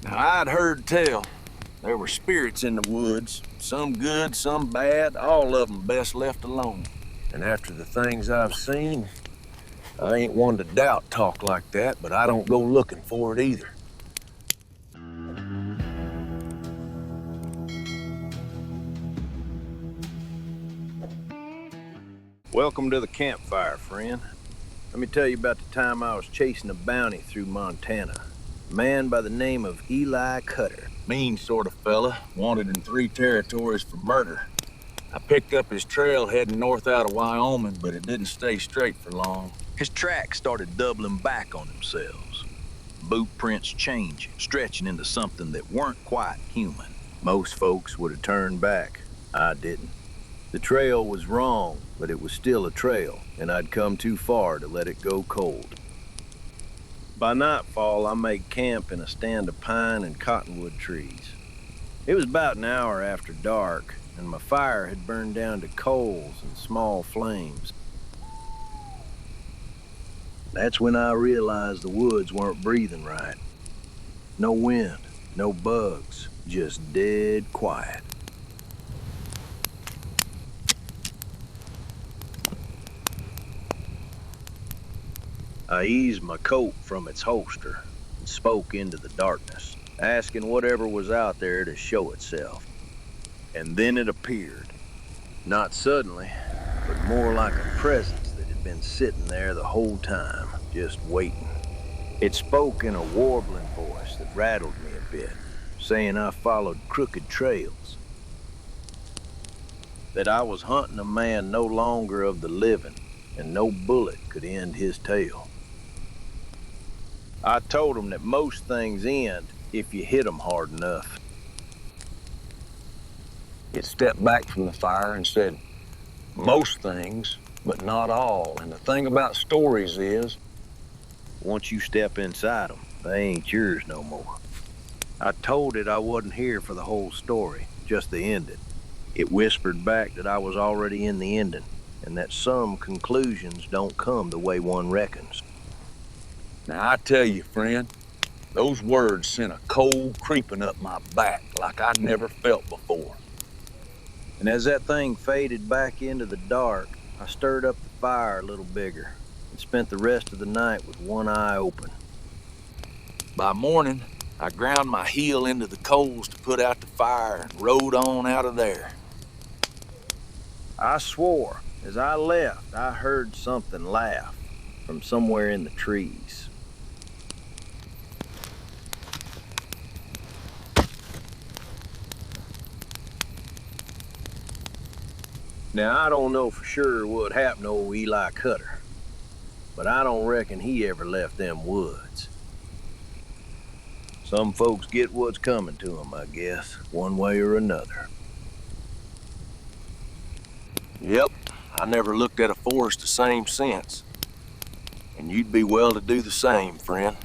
Now, I'd heard tell there were spirits in the woods, some good, some bad, all of them best left alone. And after the things I've seen, I ain't one to doubt talk like that, but I don't go looking for it either. Welcome to the Campfire, friend. Let me tell you about the time I was chasing a bounty through Montana. A man by the name of Eli Cutter. Mean sort of fella, wanted in 3 territories for murder. I picked up his trail heading north out of Wyoming, but it didn't stay straight for long. His tracks started doubling back on themselves. Boot prints changing, stretching into something that weren't quite human. Most folks would have turned back. I didn't. The trail was wrong, but it was still a trail, and I'd come too far to let it go cold. By nightfall, I made camp in a stand of pine and cottonwood trees. It was about an hour after dark, and my fire had burned down to coals and small flames. That's when I realized the woods weren't breathing right. No wind, no bugs, just dead quiet. I eased my coat from its holster and spoke into the darkness, asking whatever was out there to show itself. And then it appeared. Not suddenly, but more like a presence that had been sitting there the whole time, just waiting. It spoke in a warbling voice that rattled me a bit, saying I followed crooked trails. That I was hunting a man no longer of the living, and no bullet could end his tale. I told him that most things end if you hit them hard enough. It stepped back from the fire and said, most things, but not all. And the thing about stories is, once you step inside them, they ain't yours no more. I told it I wasn't here for the whole story, just the ending. It whispered back that I was already in the ending, and that some conclusions don't come the way one reckons. Now, I tell you, friend, those words sent a cold creeping up my back like I'd never felt before. And as that thing faded back into the dark, I stirred up the fire a little bigger and spent the rest of the night with one eye open. By morning, I ground my heel into the coals to put out the fire and rode on out of there. I swore, as I left, I heard something laugh from somewhere in the trees. Now, I don't know for sure what happened to old Eli Cutter, but I don't reckon he ever left them woods. Some folks get what's coming to them, I guess, one way or another. Yep, I never looked at a forest the same since. And you'd be well to do the same, friend.